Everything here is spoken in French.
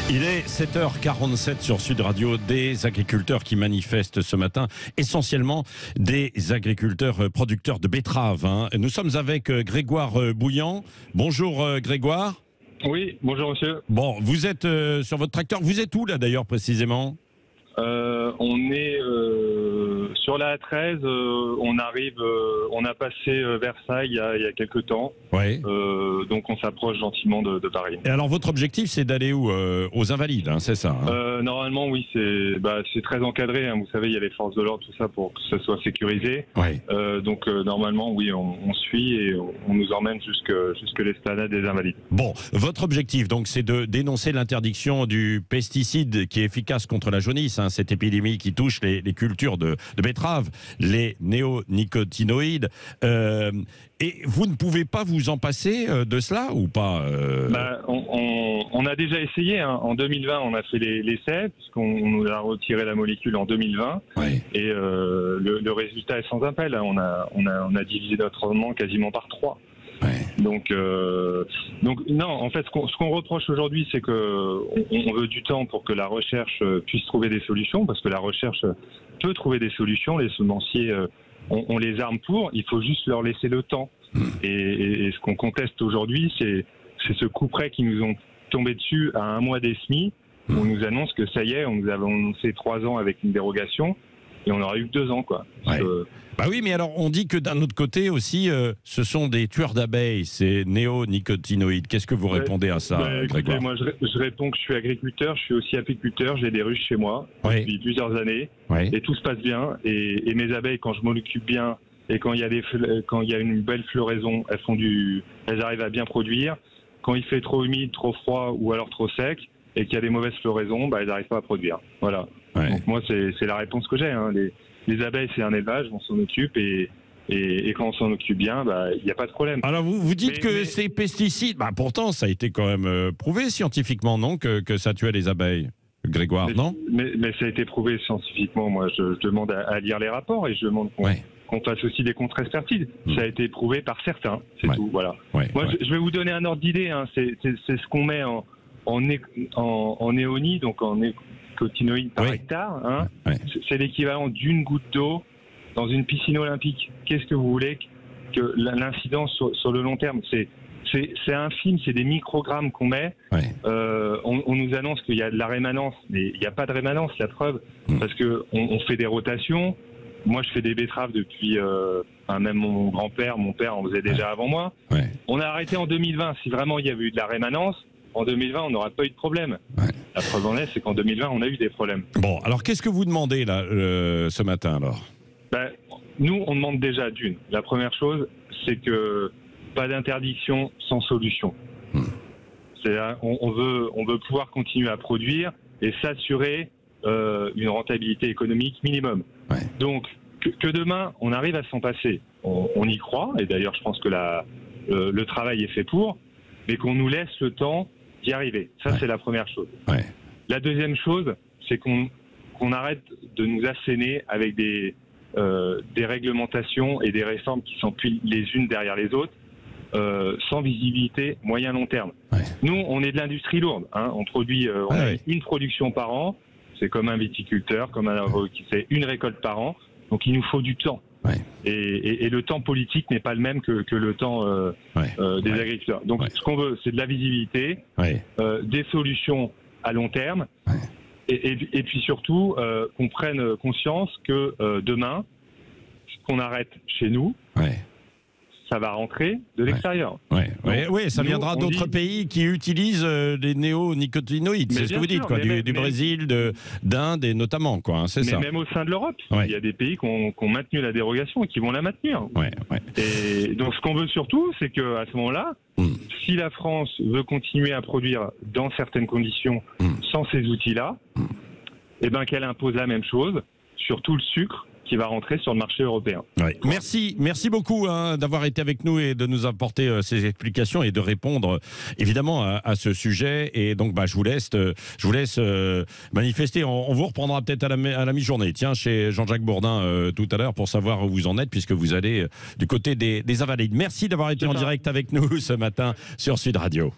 Il est 7h47 sur Sud Radio, des agriculteurs qui manifestent ce matin, essentiellement des agriculteurs producteurs de betteraves. Nous sommes avec Grégoire Bouillant. Bonjour Grégoire. Oui, bonjour monsieur. Bon, vous êtes sur votre tracteur. Vous êtes où là d'ailleurs précisément ? On est sur la A13, on arrive, on a passé Versailles il y a quelques temps, ouais. Donc on s'approche gentiment de Paris. Et alors votre objectif c'est d'aller où aux Invalides, c'est ça Normalement oui, c'est très encadré, vous savez il y a les forces de l'ordre, tout ça pour que ça soit sécurisé. Ouais. Donc normalement oui, on suit et on nous emmène jusque l'esplanade des Invalides. Bon, votre objectif donc c'est de dénoncer l'interdiction du pesticide qui est efficace contre la jaunisse, cette épidémie qui touche les cultures de betteraves, les néonicotinoïdes. Et vous ne pouvez pas vous en passer de cela ou pas on a déjà essayé. En 2020, on a fait l'essai, puisqu'on nous a retiré la molécule en 2020. Ouais. Et le résultat est sans appel. On a divisé notre rendement quasiment par 3. Ouais. Donc non, en fait, ce qu'on reproche aujourd'hui, c'est qu'on veut du temps pour que la recherche puisse trouver des solutions, parce que la recherche peut trouver des solutions. Les semenciers on les arme pour, il faut juste leur laisser le temps. Et ce qu'on conteste aujourd'hui, c'est ce coup près qui nous ont tombé dessus à 1 mois des semis. On nous annonce que ça y est, on nous avait annoncé 3 ans avec une dérogation, et on aura eu que 2 ans, quoi. Ouais. Bah oui, mais alors on dit que d'un autre côté aussi, ce sont des tueurs d'abeilles, ces néonicotinoïdes. Qu'est-ce que vous répondez à ça, Grégoire ? Écoutez, moi je réponds que je suis agriculteur, je suis aussi apiculteur, j'ai des ruches chez moi depuis plusieurs années, et tout se passe bien. Et mes abeilles, quand je m'en occupe bien, et quand il y a une belle floraison, elles arrivent à bien produire. Quand il fait trop humide, trop froid ou alors trop sec, et qu'il y a des mauvaises floraisons, elles n'arrivent pas à produire. Voilà. Ouais. Donc moi, c'est la réponse que j'ai. Les abeilles, c'est un élevage, on s'en occupe, et quand on s'en occupe bien, il n'y a pas de problème. Alors vous dites que ces pesticides, pourtant ça a été quand même prouvé scientifiquement, non, que ça tuait les abeilles, Grégoire, non ? Mais ça a été prouvé scientifiquement. Moi, je demande à lire les rapports, et je demande qu'on fasse aussi des contre-expertises. Ça a été prouvé par certains, c'est tout. Voilà. Moi, je vais vous donner un ordre d'idée. C'est ce qu'on met en néonie, donc en néonicotinoïdes par hectare. C'est l'équivalent d'une goutte d'eau dans une piscine olympique. Qu'est-ce que vous voulez que l'incidence sur le long terme, c'est infime, c'est des microgrammes qu'on met. On nous annonce qu'il y a de la rémanence, mais il n'y a pas de rémanence, la preuve, parce qu'on fait des rotations. Moi, je fais des betteraves depuis, même mon grand-père, mon père en faisait déjà avant moi. On a arrêté en 2020. Si vraiment il y avait eu de la rémanence, en 2020, on n'aurait pas eu de problème. La preuve en est, c'est qu'en 2020, on a eu des problèmes. Bon, alors qu'est-ce que vous demandez là, ce matin alors ? Nous, on demande déjà d'une. La première chose, c'est que pas d'interdiction sans solution. On veut pouvoir continuer à produire et s'assurer une rentabilité économique minimum. Donc, que demain, on arrive à s'en passer. On y croit, et d'ailleurs, je pense que le travail est fait pour, mais qu'on nous laisse le temps d'y arriver. Ça, c'est la première chose. La deuxième chose, c'est qu'on arrête de nous asséner avec des réglementations et des réformes qui s'empilent les unes derrière les autres, sans visibilité moyen-long terme. Nous, on est de l'industrie lourde. On produit une production par an. C'est comme un viticulteur, comme un avocat qui fait une récolte par an. Donc, il nous faut du temps. Et le temps politique n'est pas le même que le temps des agriculteurs. Donc, ce qu'on veut, c'est de la visibilité, des solutions à long terme, et puis surtout qu'on prenne conscience que demain, ce qu'on arrête chez nous, ça va rentrer de l'extérieur. Ça viendra d'autres pays qui utilisent les néonicotinoïdes. C'est ce que vous dites, du Brésil, d'Inde et notamment, c'est ça. Mais même au sein de l'Europe, il y a des pays qui ont maintenu la dérogation et qui vont la maintenir. Et donc, ce qu'on veut surtout, c'est qu'à ce moment-là, si la France veut continuer à produire dans certaines conditions sans ces outils-là, qu'elle impose la même chose sur tout le sucre qui va rentrer sur le marché européen. Merci beaucoup d'avoir été avec nous et de nous apporter ces explications et de répondre évidemment à ce sujet. Et donc je vous laisse manifester. On vous reprendra peut-être à la mi-journée. Tiens, chez Jean-Jacques Bourdin tout à l'heure pour savoir où vous en êtes, puisque vous allez du côté des Invalides. Merci d'avoir été en direct avec nous ce matin sur Sud Radio.